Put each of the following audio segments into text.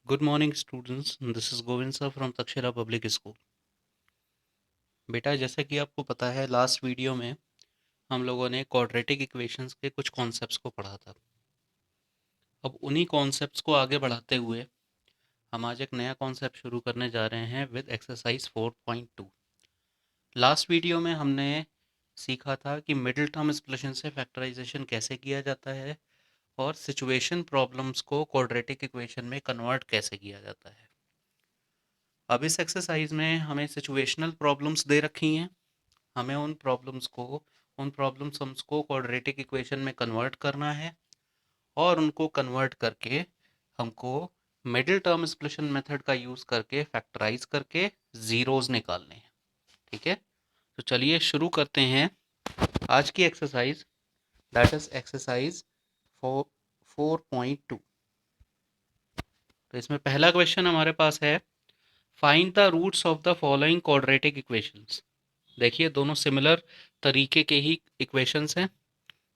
Good morning students, this is Govind sir from Takshashila public school. बेटा जैसा कि आपको पता है लास्ट वीडियो में हम लोगों ने क्वाड्रेटिक इक्वेशंस के कुछ कॉन्सेप्ट्स को पढ़ा था। अब उन्हीं कॉन्सेप्ट्स को आगे बढ़ाते हुए हम आज एक नया कॉन्सेप्ट शुरू करने जा रहे हैं विद एक्सरसाइज 4.2। लास्ट वीडियो में हमने सीखा था कि मिडिल टर्म एक्सप्रेशन से फैक्टराइजेशन कैसे किया जाता है और सिचुएशन प्रॉब्लम्स को क्वाड्रेटिक इक्वेशन में कन्वर्ट कैसे किया जाता है। अब इस एक्सरसाइज में हमें सिचुएशनल प्रॉब्लम्स दे रखी हैं। हमें उन प्रॉब्लम सम्स को क्वाड्रेटिक इक्वेशन में कन्वर्ट करना है और उनको कन्वर्ट करके हमको मिडिल टर्म स्प्लिशन मेथड का यूज़ करके फैक्टराइज करके ज़ीरोज़ निकालने हैं। ठीक है, तो चलिए शुरू करते हैं आज की एक्सरसाइज, दैट इज एक्सरसाइज 4.2। तो इसमें पहला क्वेश्चन हमारे पास है, find the roots of the following quadratic equations. देखिए दोनों सिमिलर तरीके के ही इक्वेशंस हैं।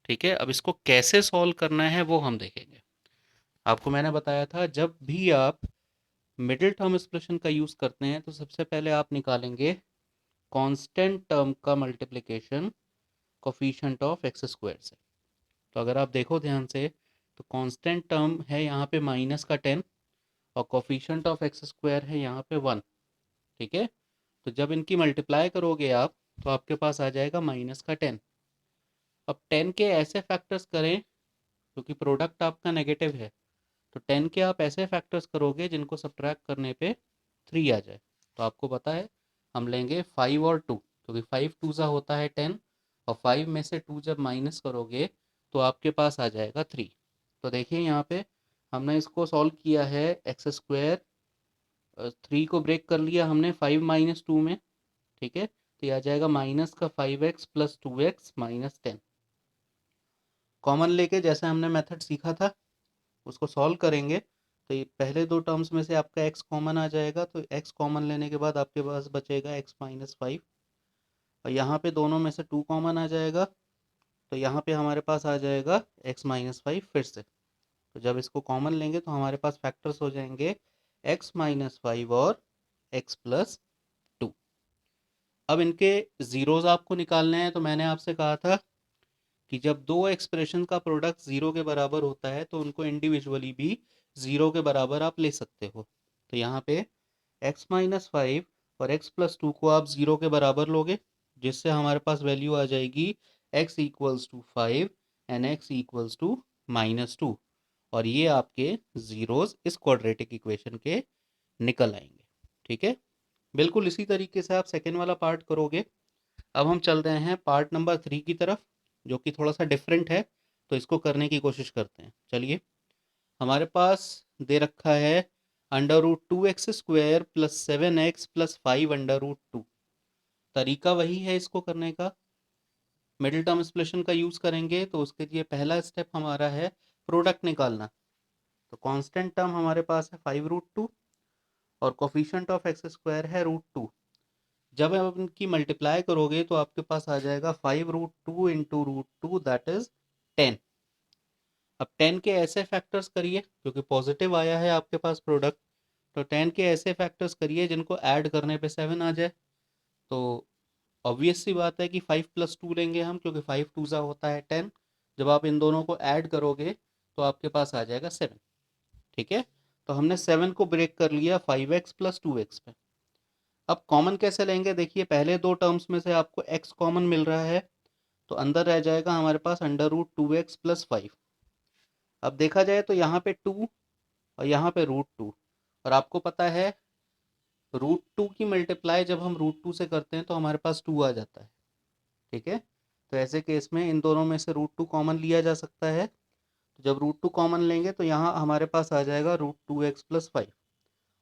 ठीक है, अब इसको कैसे सॉल्व करना है वो हम देखेंगे। आपको मैंने बताया था जब भी आप मिडिल टर्म एक्सप्रेशन का यूज़ करते हैं तो सबसे पहले आप निकालेंगे कांस्टेंट टर्म का multiplication coefficient of x square से। तो अगर आप देखो ध्यान से तो कांस्टेंट टर्म है यहाँ पे माइनस का 10 और कोफिशिएंट ऑफ एक्स स्क्वायर है यहाँ पे 1। ठीक है, तो जब इनकी मल्टीप्लाई करोगे आप तो आपके पास आ जाएगा माइनस का 10। अब 10 के ऐसे फैक्टर्स करें क्योंकि प्रोडक्ट आपका नेगेटिव है, तो 10 के आप ऐसे फैक्टर्स करोगे जिनको सब्ट्रैक्ट करने पे 3 आ जाए। तो आपको पता है हम लेंगे 5 और 2, क्योंकि 5 टू ज़ा होता है 10 और 5 में से 2 जब माइनस करोगे तो आपके पास आ जाएगा 3। तो देखिए यहाँ पे हमने इसको सॉल्व किया है, एक्स स्क्वायर 3 को ब्रेक कर लिया हमने 5 माइनस 2 में। ठीक है, तो ये आ जाएगा माइनस का 5x plus 2x minus 10। Common लेके जैसे हमने मेथड सीखा था उसको सॉल्व करेंगे तो ये पहले दो टर्म्स में से आपका x कॉमन आ जाएगा, तो x कॉमन लेने के बाद आपके पास बचेगा x माइनस 5 और यहाँ पे दोनों में से 2 कॉमन आ जाएगा, तो यहाँ पे हमारे पास आ जाएगा x माइनस 5 फिर से। तो जब इसको कॉमन लेंगे तो हमारे पास फैक्टर्स हो जाएंगे x माइनस 5 और x प्लस 2। अब इनके ज़ीरोज़ आपको निकालने हैं, तो मैंने आपसे कहा था कि जब दो एक्सप्रेशन का प्रोडक्ट ज़ीरो के बराबर होता है तो उनको इंडिविजुअली भी ज़ीरो के बराबर आप ले सकते हो। तो यहाँ पे x माइनस 5 और x प्लस 2 को आप ज़ीरो के बराबर लोगे, जिससे हमारे पास वैल्यू आ जाएगी x equals to 5 and x equals to minus 2, और ये आपके ज़ीरोज़ इस क्वाड्रेटिक इक्वेशन के निकल आएंगे। ठीक है, बिल्कुल इसी तरीके से आप सेकेंड वाला पार्ट करोगे। अब हम चल रहे हैं पार्ट नंबर 3 की तरफ, जो कि थोड़ा सा डिफरेंट है, तो इसको करने की कोशिश करते हैं। चलिए, हमारे पास दे रखा है under root 2x square plus 7x plus 5 under root 2। तरीका वही है इसको करने का, मिडिल टर्म एक्सप्रेशन का यूज़ करेंगे। तो उसके लिए पहला स्टेप हमारा है प्रोडक्ट निकालना। तो कांस्टेंट टर्म हमारे पास है 5 रूट 2 और कोफिशिएंट ऑफ एक्स स्क्वायर है रूट 2। जब आप इनकी मल्टीप्लाई करोगे तो आपके पास आ जाएगा 5 root 2 into root 2, that is 10। अब 10 के ऐसे फैक्टर्स करिए, क्योंकि पॉजिटिव आया है आपके पास प्रोडक्ट, तो 10 के ऐसे फैक्टर्स करिए जिनको ऐड करने पे 7 आ जाए। तो ऑब्वियस सी बात है कि 5 प्लस 2 लेंगे हम, क्योंकि 5 टू ज़ा होता है 10। जब आप इन दोनों को ऐड करोगे तो आपके पास आ जाएगा 7। ठीक है, तो हमने 7 को ब्रेक कर लिया 5x प्लस 2x पे। अब कॉमन कैसे लेंगे, देखिए पहले दो टर्म्स में से आपको x कॉमन मिल रहा है, तो अंदर रह जाएगा हमारे पास अंडर रूट 2x प्लस 5। अब देखा जाए तो यहाँ पे 2 और यहाँ पे रूट 2, और आपको पता है रूट 2 की मल्टीप्लाई जब हम रूट 2 से करते हैं तो हमारे पास 2 आ जाता है। ठीक है, तो ऐसे केस में इन दोनों में से रूट 2 कॉमन लिया जा सकता है। तो जब रूट 2 कॉमन लेंगे तो यहाँ हमारे पास आ जाएगा रूट 2x प्लस 5,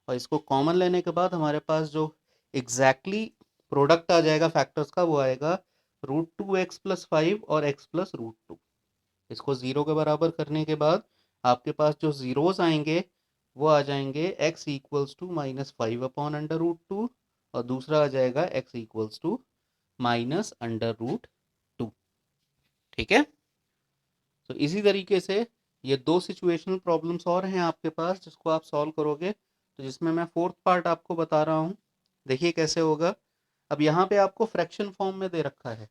और इसको कॉमन लेने के बाद हमारे पास जो एग्जैक्टली प्रोडक्ट आ जाएगा फैक्टर्स का, वो आएगा रूट 2x प्लस 5 और x प्लस रूट 2। इसको ज़ीरो के बराबर करने के बाद आपके पास जो ज़ीरोज़ आएंगे वो आ जाएंगे x equals to minus 5 upon under root 2, और दूसरा आ जाएगा x equals to minus under root 2। ठीक है, तो इसी तरीके से ये 2 सिचुएशनल प्रॉब्लम्स और हैं आपके पास जिसको आप सॉल्व करोगे, तो जिसमें मैं फोर्थ पार्ट आपको बता रहा हूँ। देखिए कैसे होगा। अब यहाँ पे आपको फ्रैक्शन फॉर्म में दे रखा है,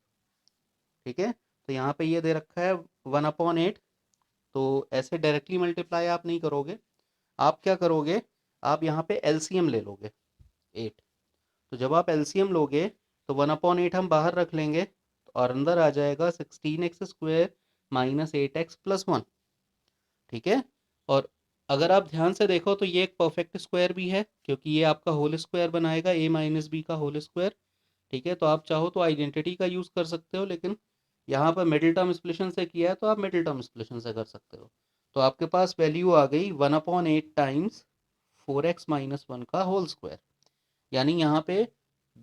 ठीक है। तो यहाँ पे ये दे रखा है 1/8। तो ऐसे डायरेक्टली मल्टीप्लाई आप नहीं करोगे, आप क्या करोगे, आप यहाँ पे एलसीएम ले लोगे 8। तो जब आप एलसीएम लोगे तो 1/8 हम बाहर रख लेंगे, और अंदर आ जाएगा 16x² माइनस 8x+1, ठीक है। और अगर आप ध्यान से देखो तो ये एक परफेक्ट स्क्वायर भी है, क्योंकि ये आपका होल स्क्वायर बनाएगा a माइनस बी का होल स्क्वायर, ठीक है। तो आप चाहो तो आइडेंटिटी का यूज़ कर सकते हो, लेकिन यहाँ पर मिडिल टर्म स्प्लिशन से किया है तो आप मिडिल टर्म स्प्लिशन से कर सकते हो। तो आपके पास वैल्यू आ गई 1/8 टाइम्स 4x-1 का होल स्क्वायर। यानी यहाँ पे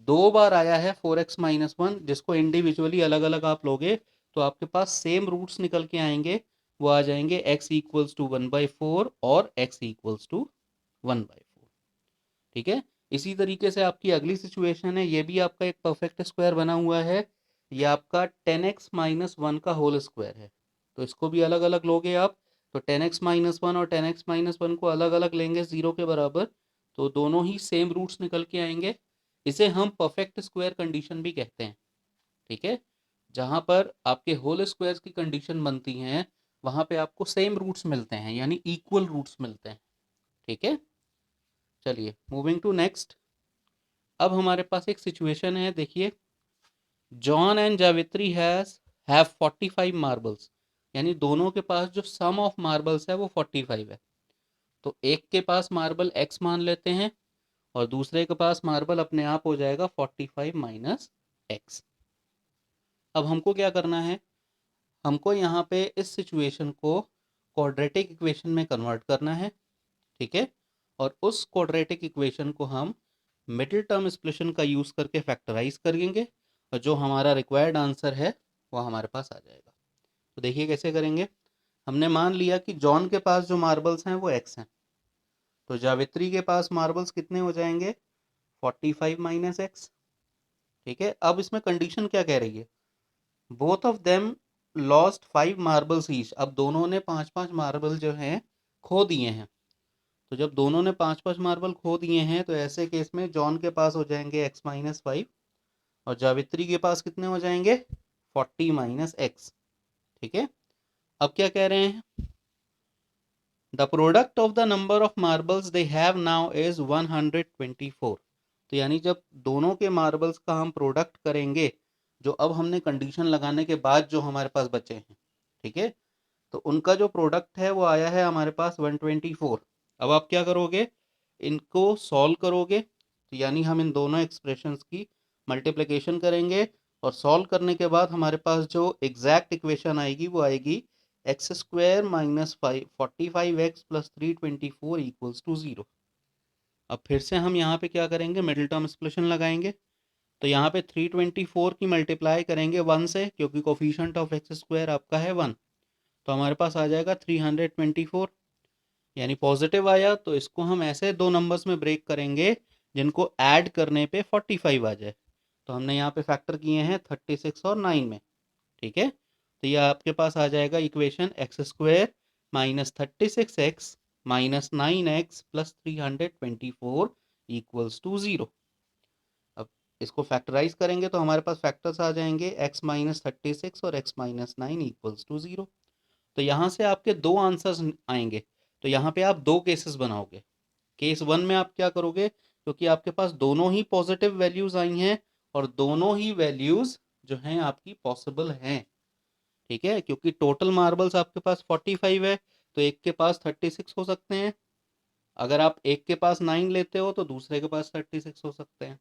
2 बार आया है 4x-1, जिसको इंडिविजुअली अलग अलग आप लोगे तो आपके पास सेम रूट्स निकल के आएंगे। वो आ जाएंगे x इक्वल्स टू 1/4 और x इक्वल्स टू 1/4, ठीक है। इसी तरीके से आपकी अगली सिचुएशन है, ये भी आपका एक परफेक्ट स्क्वायर बना हुआ है। ये आपका 10x-1 का होल स्क्वायर है। तो इसको भी अलग अलग लोगे आप। तो 10x-1 और 10x-1 को अलग अलग लेंगे 0 के बराबर, तो दोनों ही सेम रूट्स निकल के आएंगे। इसे हम परफेक्ट स्क्वायर कंडीशन भी कहते हैं, ठीक है। जहां पर आपके होल स्क्वायर्स की कंडीशन बनती हैं, वहां पे आपको सेम रूट्स मिलते हैं, यानी इक्वल रूट्स मिलते हैं, ठीक है। चलिए मूविंग टू नेक्स्ट। अब हमारे पास एक सिचुएशन है, देखिए। जॉन एंड जावित्री हैव 45 मार्बल्स, यानी दोनों के पास जो सम ऑफ मार्बल्स है वो 45 है। तो एक के पास मार्बल x मान लेते हैं, और दूसरे के पास मार्बल अपने आप हो जाएगा 45 माइनस x। अब हमको क्या करना है, हमको यहाँ पे इस सिचुएशन को क्वाड्रेटिक इक्वेशन में कन्वर्ट करना है, ठीक है। और उस क्वाड्रेटिक इक्वेशन को हम मिडिल टर्म स्प्लिशन का यूज़ करके फैक्टराइज करेंगे, और जो हमारा रिक्वायर्ड आंसर है वो हमारे पास आ जाएगा। तो देखिए कैसे करेंगे। हमने मान लिया कि जॉन के पास जो मार्बल्स हैं वो x हैं, तो जावित्री के पास मार्बल्स कितने हो जाएंगे 45 माइनस x, ठीक है। अब इसमें कंडीशन क्या कह रही है, both of them lost 5 marbles each. अब दोनों ने 5-5 मार्बल जो हैं खो दिए हैं। तो जब दोनों ने 5-5 मार्बल खो दिए हैं, तो ऐसे केस में जॉन के पास हो जाएंगे x-5, और जावित्री के पास कितने हो जाएंगे 40 माइनस x, ठीक है। अब क्या कह रहे हैं, the product of the number of marbles they have now is 124। तो यानी जब दोनों के मार्बल्स का हम प्रोडक्ट करेंगे, जो अब हमने कंडीशन लगाने के बाद जो हमारे पास बचे हैं, ठीक है, तो उनका जो प्रोडक्ट है वो आया है हमारे पास 124। अब आप क्या करोगे, इनको सॉल्व करोगे, तो यानी हम इन दोनों एक्सप्रेशंस की मल्टीप्लिकेशन करेंगे, और सॉल्व करने के बाद हमारे पास जो एग्जैक्ट इक्वेशन आएगी वो आएगी x² minus 45x plus 324 equals to 0। अब फिर से हम यहाँ पे क्या करेंगे, मिडिल टर्म स्प्लिशन लगाएंगे। तो यहाँ पे 324 की मल्टीप्लाई करेंगे 1 से, क्योंकि कोफिशिएंट ऑफ x² आपका है 1। तो हमारे पास आ जाएगा 324, यानी पॉजिटिव आया। तो इसको हम ऐसे दो नंबर्स में ब्रेक करेंगे जिनको ऐड करने पे 45 आ जाए। तो हमने यहाँ पे फैक्टर किए हैं 36 और 9 में, ठीक है। तो ये आपके पास आ जाएगा equation x² minus 36x minus 9x plus 324 equals to 0। अब इसको फैक्टराइज करेंगे तो हमारे पास फैक्टर्स आ जाएंगे x माइनस 36 और x माइनस 9 इक्वल्स टू 0। तो यहाँ से आपके दो आंसर्स आएंगे। तो यहाँ पे आप दो केसेस बनाओगे। केस 1 में आप क्या करोगे, क्योंकि आपके पास दोनों ही पॉजिटिव वैल्यूज आई हैं, और दोनों ही वैल्यूज जो हैं आपकी पॉसिबल हैं, ठीक है। क्योंकि टोटल मार्बल्स आपके पास 45 है, तो एक के पास 36 हो सकते हैं। अगर आप एक के पास 9 लेते हो तो दूसरे के पास 36 हो सकते हैं।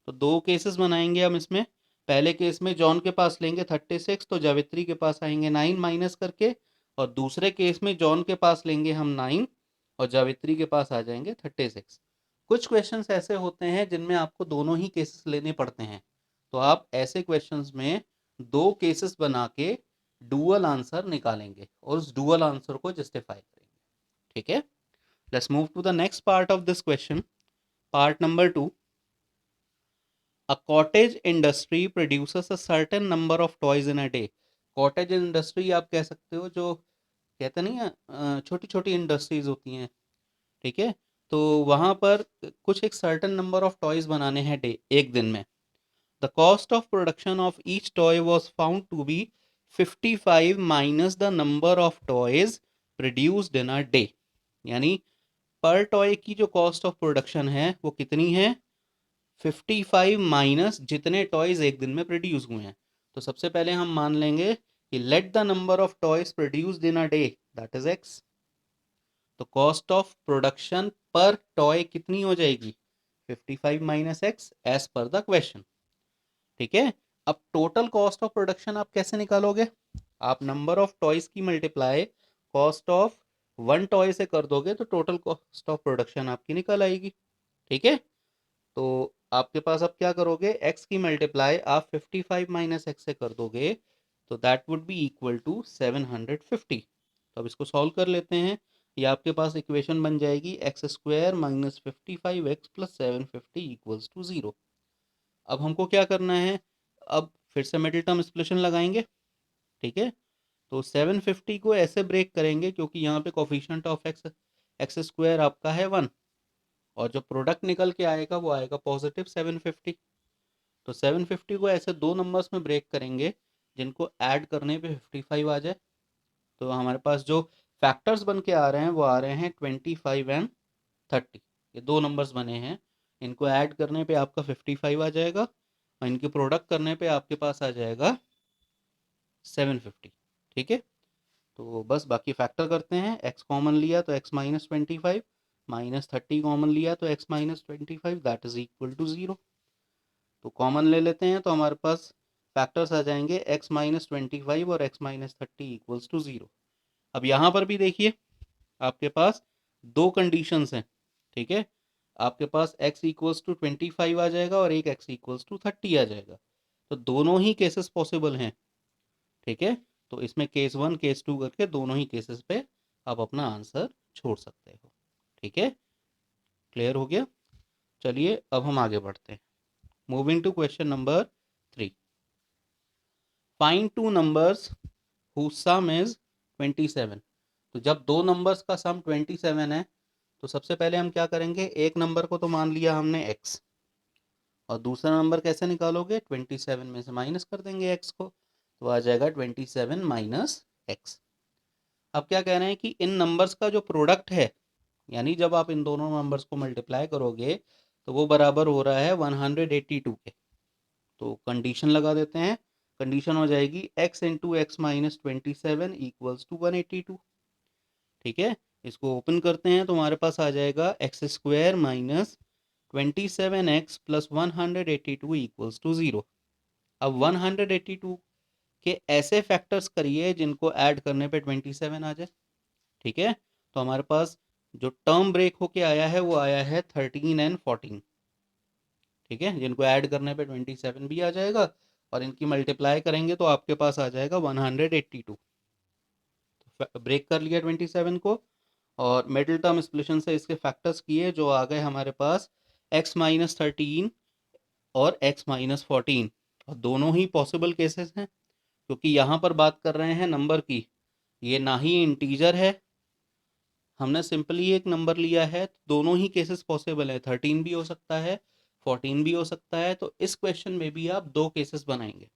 तो दो केसेस बनाएंगे हम इसमें। पहले केस में जॉन के पास लेंगे 36, तो जावित्री के पास आएंगे 9 माइनस करके, और दूसरे केस में जॉन के पास लेंगे हम 9, और जावित्री के पास आ जाएंगे 36। कुछ क्वेश्चंस ऐसे होते हैं जिनमें आपको दोनों ही केसेस लेने पड़ते हैं। तो आप ऐसे क्वेश्चंस में दो केसेस बना के डुअल आंसर निकालेंगे, और उस डुअल आंसर को जस्टिफाई करेंगे, ठीक है। Let's move to the next part of this question. Part number 2. A cottage industry produces a certain number of toys in a day. Cottage industry आप कह सकते हो जो कहते नहीं है छोटी छोटी इंडस्ट्रीज होती हैं, ठीक है, तो वहाँ पर कुछ एक सर्टेन नंबर ऑफ टॉयज बनाने हैं डे एक दिन में। The cost of production of each toy was found to be 55 minus the number of toys produced in a day. यानी पर टॉय की जो कॉस्ट ऑफ प्रोडक्शन है वो कितनी है, 55 माइनस जितने टॉयज एक दिन में प्रोड्यूस हुए हैं। तो सबसे पहले हम मान लेंगे कि let the number of toys produced in a day, that is X. तो cost of production per toy कितनी हो जाएगी, 55 minus X as per the question, ठीक है। अब टोटल कॉस्ट ऑफ प्रोडक्शन आप कैसे निकालोगे, आप नंबर ऑफ टॉयज की multiply cost of one toy से कर दोगे तो टोटल कॉस्ट ऑफ प्रोडक्शन आपकी निकल आएगी, ठीक है। तो आपके पास अब क्या करोगे, x की मल्टीप्लाई आप 55 माइनस एक्स से कर दोगे तो that would be equal to 750। तो अब इसको सॉल्व कर लेते हैं। ये आपके पास इक्वेशन बन जाएगी X square minus 55x plus 750 equals to 0। अब हमको क्या करना है, अब फिर से मिडिल टर्म स्प्लिशन लगाएंगे, ठीक है। तो 750 को ऐसे ब्रेक करेंगे क्योंकि यहाँ पे coefficient of x x square आपका है 1, और जो प्रोडक्ट निकल के आएगा वो आएगा पॉजिटिव 750। तो 750 को ऐसे दो नंबर्स में ब्रेक करेंगे जिनको ऐड करने पे 55 आ जाए। तो हमारे पास जो फैक्टर्स बन के आ रहे हैं वो आ रहे हैं 25 एंड 30। ये दो नंबर्स बने हैं, इनको ऐड करने पे आपका 55 आ जाएगा और इनके प्रोडक्ट करने पे आपके पास आ जाएगा 750, ठीक है। तो बस बाकी फैक्टर करते हैं, x कॉमन लिया तो x माइनस 25 माइनस 30 कॉमन लिया तो x minus 25 that is equal to 0। तो कॉमन ले लेते हैं तो हमारे पास फैक्टर्स आ जाएंगे x माइनस 25 और x माइनस 30 इक्वल्स टू 0। अब यहाँ पर भी देखिए आपके पास दो कंडीशंस हैं, ठीक है। आपके पास x इक्वल्स टू 25 आ जाएगा और एक x इक्वल्स टू 30 आ जाएगा। तो दोनों ही केसेस पॉसिबल हैं, ठीक है। तो इसमें केस 1 केस 2 करके दोनों ही केसेस पे आप अपना आंसर छोड़ सकते हो, ठीक है। क्लियर हो गया, चलिए अब हम आगे बढ़ते हैं। Moving to question number 3। Find two numbers whose sum is 27। तो जब दो नंबर्स का सम 27 है तो सबसे पहले हम क्या करेंगे, एक नंबर को तो मान लिया हमने x, और दूसरा नंबर कैसे निकालोगे, 27 में से माइनस कर देंगे x को, तो आ जाएगा 27 माइनस एक्स। अब क्या कह रहे हैं कि इन नंबर्स का जो प्रोडक्ट है, यानी जब आप इन दोनों नंबर्स को मल्टीप्लाई करोगे तो वो बराबर हो रहा है 182 के। तो कंडीशन लगा देते हैं, कंडीशन हो जाएगी x into X minus 27 equals to 182, ठीक है। इसको ओपन करते हैं तो हमारे पास आ जाएगा x square minus 27x plus 182 equals to 0। अब 182 के ऐसे फैक्टर्स करिए जिनको ऐड करने पे 27 आ जाए, ठीक है। तो हमारे पास जो टर्म ब्रेक होके आया है वो आया है 13 एंड 14, ठीक है, जिनको ऐड करने पे 27 भी आ जाएगा और इनकी मल्टीप्लाई करेंगे तो आपके पास आ जाएगा 182। तो ब्रेक कर लिया 27 को और मिडिल टर्म स्प्लिशन से इसके फैक्टर्स किए जो आ गए हमारे पास x माइनस 13 और x माइनस 14। और दोनों ही पॉसिबल केसेस हैं क्योंकि यहाँ पर बात कर रहे हैं नंबर की, ये ना ही इंटीजर है, हमने सिंपली एक नंबर लिया है। दोनों ही केसेस पॉसिबल है, 13 भी हो सकता है 14 भी हो सकता है। तो इस क्वेश्चन में भी आप दो केसेस बनाएंगे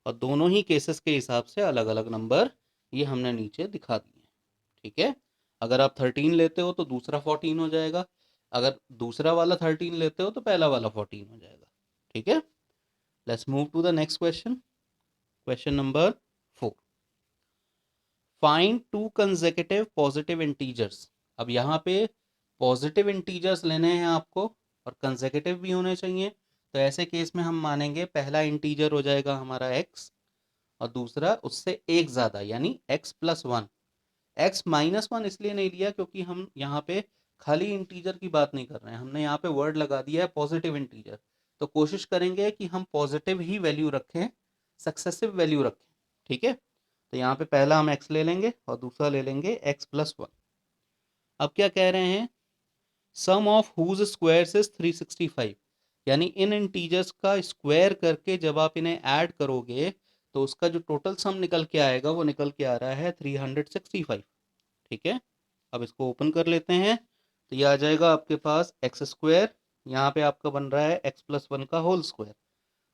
और दोनों ही केसेस के हिसाब से अलग अलग नंबर ये हमने नीचे दिखा दिए हैं, ठीक है। अगर आप 13 लेते हो तो दूसरा 14 हो जाएगा, अगर दूसरा वाला 13 लेते हो तो पहला वाला 14 हो जाएगा, ठीक है। Let's move to the next question, question number 4। Find two consecutive positive integers. अब यहाँ पे पॉजिटिव इंटीजर्स लेने हैं आपको और कंसेक्यूटिव भी होने चाहिए। तो ऐसे केस में हम मानेंगे पहला इंटीजर हो जाएगा हमारा x और दूसरा उससे एक ज़्यादा यानी x प्लस 1। x माइनस 1 इसलिए नहीं लिया क्योंकि हम यहाँ पे खाली इंटीजर की बात नहीं कर रहे हैं, हमने यहाँ पे वर्ड लगा दिया है पॉजिटिव इंटीजर। तो कोशिश करेंगे कि हम पॉजिटिव ही वैल्यू रखें, सक्सेसिव वैल्यू रखें, ठीक है। तो यहाँ पे पहला हम x ले लेंगे और दूसरा ले लेंगे x प्लस 1। अब क्या कह रहे हैं, सम ऑफ हुज स्क्वायर्स इज 365, यानी इन इंटीजर्स का स्क्वायर करके जब आप इन्हें ऐड करोगे तो उसका जो टोटल सम निकल के आएगा वो निकल के आ रहा है 365। ठीक है, अब इसको ओपन कर लेते हैं। तो ये आ जाएगा आपके पास एक्स स्क्वायर, यहाँ पे आपका बन रहा है एक्स प्लस वन का होल स्क्वायर।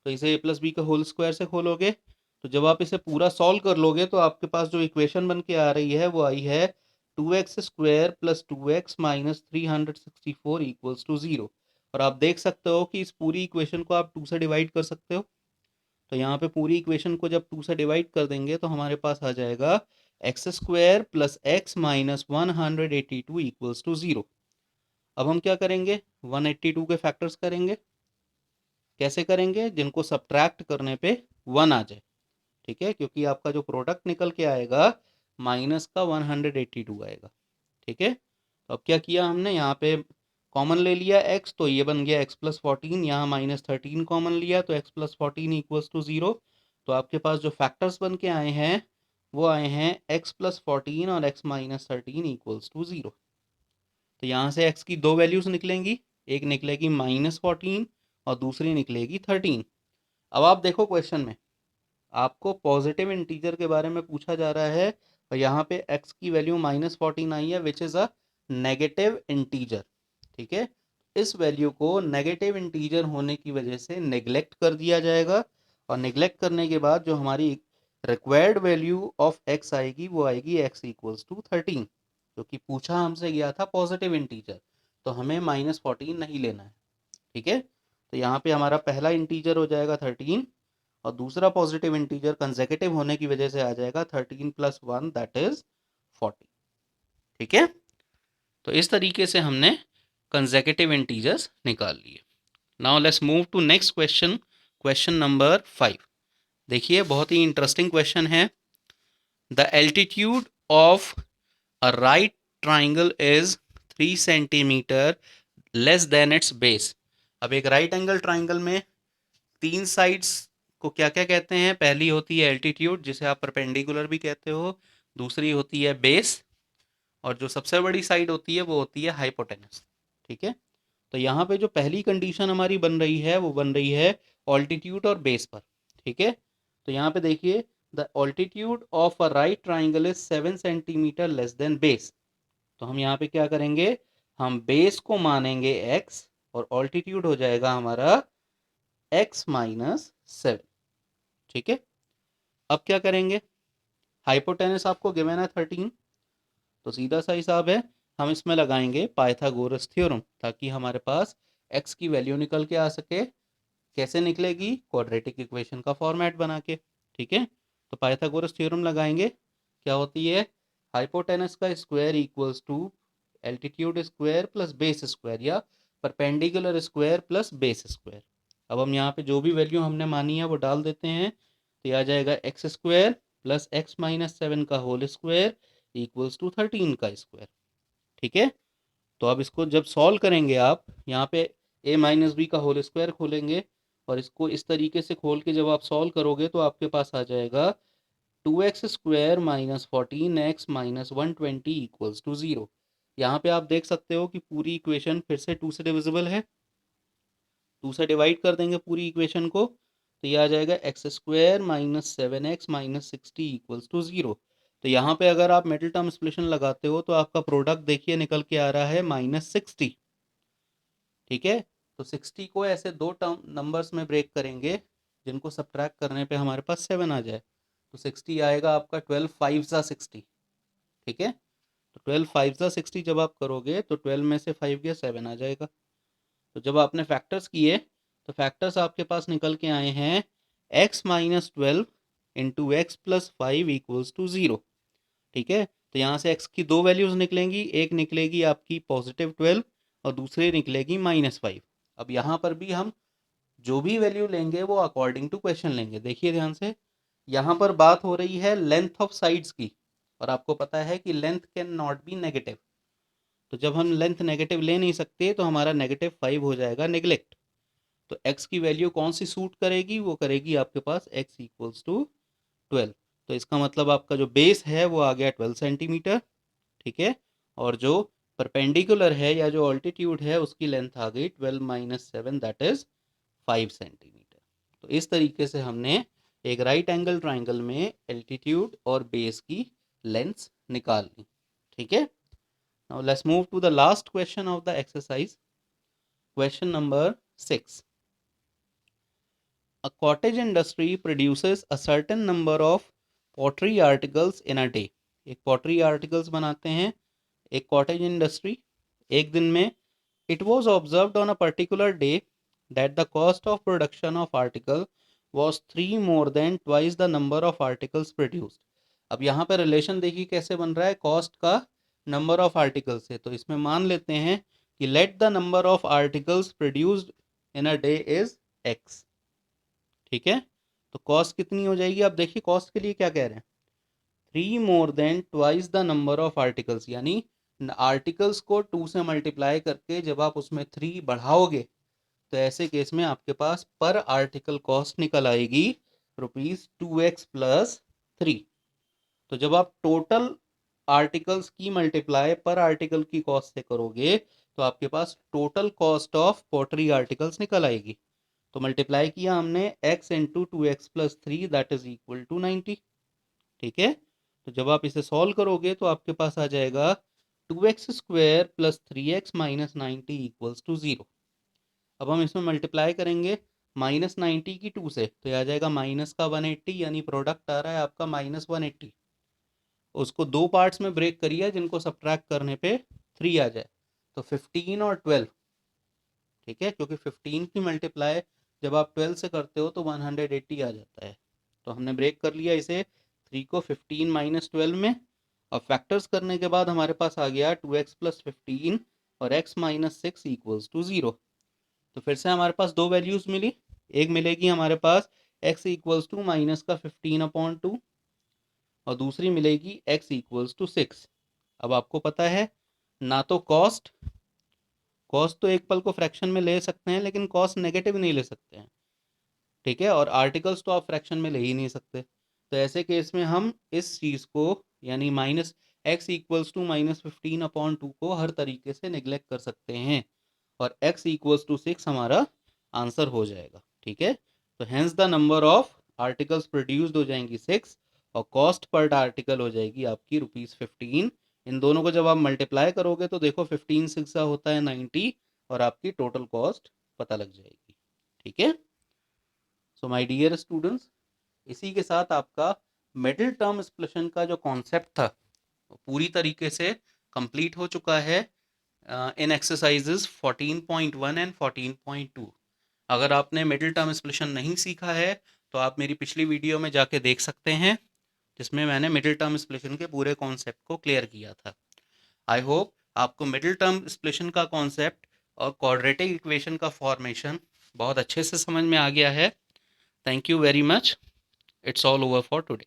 तो इसे ए प्लस बी का होल स्क्वायर से खोलोगे, तो जब आप इसे पूरा सॉल्व कर लोगे तो आपके पास जो इक्वेशन बन के आ रही है वो आई है 2x² plus 2x minus 364 equals to 0। और आप देख सकते हो कि इस पूरी इक्वेशन को आप 2 से डिवाइड कर सकते हो। तो यहाँ पे पूरी इक्वेशन को जब 2 से डिवाइड कर देंगे तो हमारे पास आ जाएगा x² plus x minus 182 equals to 0। अब हम क्या करेंगे, 182 के फैक्टर्स करेंगे। कैसे करेंगे, जिनको सब्ट्रैक्ट करने पे 1 आ जाए। ठीक है, क्योंकि आपका जो प्रोडक्ट निकल के आएगा माइनस का 182 आएगा। ठीक है, तो अब क्या किया हमने, यहाँ पे कॉमन ले लिया x, तो ये बन गया x प्लस 14, यहाँ माइनस 13 कॉमन लिया तो x प्लस 14 इक्वल्स टू 0। तो आपके पास जो फैक्टर्स बन के आए हैं वो आए हैं x प्लस 14 और x माइनस 13 इक्वल्स टू 0। तो यहाँ से x की दो वैल्यूज निकलेंगी, एक निकलेगी -14 और दूसरी निकलेगी 13। अब आप देखो क्वेश्चन में आपको पॉजिटिव इंटीजर के बारे में पूछा जा रहा है और यहाँ पे x की वैल्यू -14 आई है which is a negative integer. ठीक है, इस वैल्यू को नेगेटिव इंटीजर होने की वजह से नेग्लेक्ट कर दिया जाएगा और नेग्लेक्ट करने के बाद जो हमारी रिक्वायर्ड वैल्यू ऑफ x आएगी वो आएगी x इक्वल्स टू 13, क्योंकि पूछा हमसे गया था पॉजिटिव इंटीजर, तो हमें -14 नहीं लेना है। ठीक है, तो यहाँ पे हमारा पहला इंटीजर हो जाएगा 13 और दूसरा पॉजिटिव इंटीजर कंसेक्यूटिव होने की वजह से आ जाएगा 13 प्लस 1 दैट इज 40। ठीक है, तो इस तरीके से हमने कंसेक्यूटिव इंटीजर्स निकाल लिए। Now let's move to next question, question number 5। देखिए बहुत ही इंटरेस्टिंग क्वेश्चन है। The altitude of a right triangle is 3 centimetre less than its base. अब एक राइट एंगल ट्राइंगल में तीन साइड्स को क्या क्या कहते हैं, पहली होती है एल्टीट्यूड जिसे आप परपेंडिकुलर भी कहते हो, दूसरी होती है बेस और जो सबसे बड़ी साइड होती है वो होती है हाइपोटेनस। ठीक है, तो यहाँ पे जो पहली कंडीशन हमारी बन रही है वो बन रही है ऑल्टीट्यूड और बेस पर। ठीक है, तो यहाँ पे देखिए the altitude of a right triangle is 7 centimetre less then base. तो हम यहाँ पे क्या करेंगे, हम बेस को मानेंगे x और ऑल्टीट्यूड हो जाएगा हमारा x माइनस 7। ठीक है, अब क्या करेंगे, हाइपोटेनस आपको गिवन है 13, तो सीधा सा हिसाब है हम इसमें लगाएंगे पाइथागोरस थ्योरम ताकि हमारे पास x की वैल्यू निकल के आ सके। कैसे निकलेगी, क्वाड्रेटिक इक्वेशन का फॉर्मेट बना के। ठीक है, तो पाइथागोरस थ्योरम लगाएंगे, क्या होती है, हाइपोटेनस का square equals to altitude square plus base square या perpendicular square plus base square. अब हम यहाँ पे जो भी वैल्यू हमने मानी है वो डाल देते हैं, तो यह आ जाएगा x square plus x minus 7 का होल स्क्वायर इक्वल्स टू 13 का स्क्वायर। ठीक है, तो अब इसको जब सॉल्व करेंगे आप यहाँ पे a माइनस बी का होल स्क्वायर खोलेंगे और इसको इस तरीके से खोल के जब आप सॉल्व करोगे तो आपके पास आ जाएगा 2x² minus 14x minus 120 equals to 0। यहाँ पे आप देख सकते हो कि पूरी इक्वेशन फिर से 2 से डिविजिबल है, 2 से डिवाइड कर देंगे पूरी इक्वेशन को तो ये आ जाएगा x² minus 7x minus 60 equals to 0। तो यहाँ पे अगर आप मिडिल टर्म स्प्लिशन लगाते हो तो आपका प्रोडक्ट देखिए निकल के आ रहा है -60। ठीक है, तो 60 को ऐसे दो टर्म नंबर्स में ब्रेक करेंगे जिनको सब्ट्रैक्ट करने पे हमारे पास 7 आ जाए, तो 60 आएगा आपका 12 5 ज़ा 60। ठीक है, तो 12 5 ज़ा 60 जब आप करोगे तो 12 में से 5 गया 7 आ जाएगा। तो जब आपने फैक्टर्स किए तो फैक्टर्स आपके पास निकल के आए हैं x minus 12 into x plus 5 equals to 0। ठीक है, तो यहाँ से x की दो वैल्यूज निकलेंगी, एक निकलेगी आपकी +12 और दूसरी निकलेगी -5। अब यहाँ पर भी हम जो भी वैल्यू लेंगे वो अकॉर्डिंग टू क्वेश्चन लेंगे। देखिए ध्यान से, यहाँ पर बात हो रही है लेंथ ऑफ साइड्स की और आपको पता है कि length can not be negative, तो जब हम लेंथ नेगेटिव ले नहीं सकते तो हमारा -5 हो जाएगा नेग्लेक्ट। तो x की वैल्यू कौन सी सूट करेगी, वो करेगी आपके पास x इक्वल्स टू 12। तो इसका मतलब आपका जो बेस है वो आ गया 12 सेंटीमीटर। ठीक है, और जो परपेंडिकुलर है या जो ऑल्टीट्यूड है उसकी लेंथ आ गई 12 माइनस 7 दैट इज 5 सेंटीमीटर। तो इस तरीके से हमने एक राइट एंगल ट्राइंगल में एल्टीट्यूड और बेस की लेंथ निकालनी। ठीक है, now let's move to the last question of the exercise, question number 6। A cottage industry produces a certain number of pottery articles in a day। एक pottery articles बनाते हैं एक cottage industry एक दिन में। It was observed on a particular day that the cost of production of article was 3 more than twice the number of articles produced। अब यहाँ पे रिलेशन देखिए कैसे बन रहा है कॉस्ट का नंबर ऑफ आर्टिकल से। तो इसमें मान लेते हैं कि let the number of articles produced in a day is x. ठीक है, तो कॉस्ट कितनी हो जाएगी? आप देखिए कॉस्ट के लिए क्या कह रहे हैं, 3 more than twice the number of articles, यानी आर्टिकल्स को 2 से मल्टीप्लाई करके जब आप उसमें 3 बढ़ाओगे तो ऐसे केस में आपके पास पर आर्टिकल कॉस्ट निकल आएगी ₹2x प्लस 3। तो जब आप टोटल आर्टिकल्स की मल्टीप्लाई पर आर्टिकल की कॉस्ट से करोगे तो आपके पास total cost of pottery articles निकल आएगी। तो मल्टीप्लाई किया हमने x into 2x plus 3 that is equal to 90। ठीक है, तो जब आप इसे सॉल्व करोगे तो आपके पास आ जाएगा 2x square plus 3x minus 90 equals to 0। अब हम इसमें मल्टीप्लाई करेंगे माइनस 90 की 2 से तो यह आ जाएगा माइनस का 180, यानी प्रोडक्ट आ रहा है आपका माइनस 180। उसको दो पार्ट्स में ब्रेक करिए जिनको सब्ट्रैक्ट करने पे 3 आ जाए, तो 15 और 12। ठीक है, क्योंकि 15 की मल्टीप्लाई जब आप 12 से करते हो तो 180 आ जाता है। तो हमने ब्रेक कर लिया इसे 3 को 15 माइनस 12 में, और फैक्टर्स करने के बाद हमारे पास आ गया 2x प्लस 15 और x माइनस 6 इक्वल्स टू 0। तो फिर से हमारे पास दो वैल्यूज मिली, एक मिलेगी हमारे पास x इक्वल्स टू माइनस का 15/2 और दूसरी मिलेगी x इक्वल्स टू 6। अब आपको पता है ना तो कॉस्ट तो एक पल को फ्रैक्शन में ले सकते हैं लेकिन कॉस्ट नेगेटिव नहीं ले सकते हैं। ठीक है, और आर्टिकल्स तो आप फ्रैक्शन में ले ही नहीं सकते। तो ऐसे केस में हम इस चीज़ को यानी minus x equals to minus 15/2 को हर तरीके से निगलेक्ट कर सकते हैं और x इक्वल्स टू 6 हमारा आंसर हो जाएगा। ठीक है, तो hence the number of articles produced हो जाएंगी 6 और कॉस्ट पर आर्टिकल हो जाएगी आपकी ₹15। इन दोनों को जब आप मल्टीप्लाई करोगे तो देखो 15 6 होता है 90 और आपकी टोटल कॉस्ट पता लग जाएगी। ठीक है, सो माय डियर स्टूडेंट्स, इसी के साथ आपका मिडिल टर्म एक्सप्रेशन का जो कॉन्सेप्ट था वो पूरी तरीके से कंप्लीट हो चुका है इन एक्सरसाइजेस 14.1 एंड 14.2। अगर आपने मिडिल टर्म एक्सप्रेशन नहीं सीखा है तो आप मेरी पिछली वीडियो में जाके देख सकते हैं जिसमें मैंने मिडिल टर्म एक्सप्रेशन के पूरे कॉन्सेप्ट को क्लियर किया था। आई होप आपको मिडिल टर्म एक्सप्रेशन का कॉन्सेप्ट और क्वाड्रेटिक इक्वेशन का फॉर्मेशन बहुत अच्छे से समझ में आ गया है। Thank you very much. It's all over for today.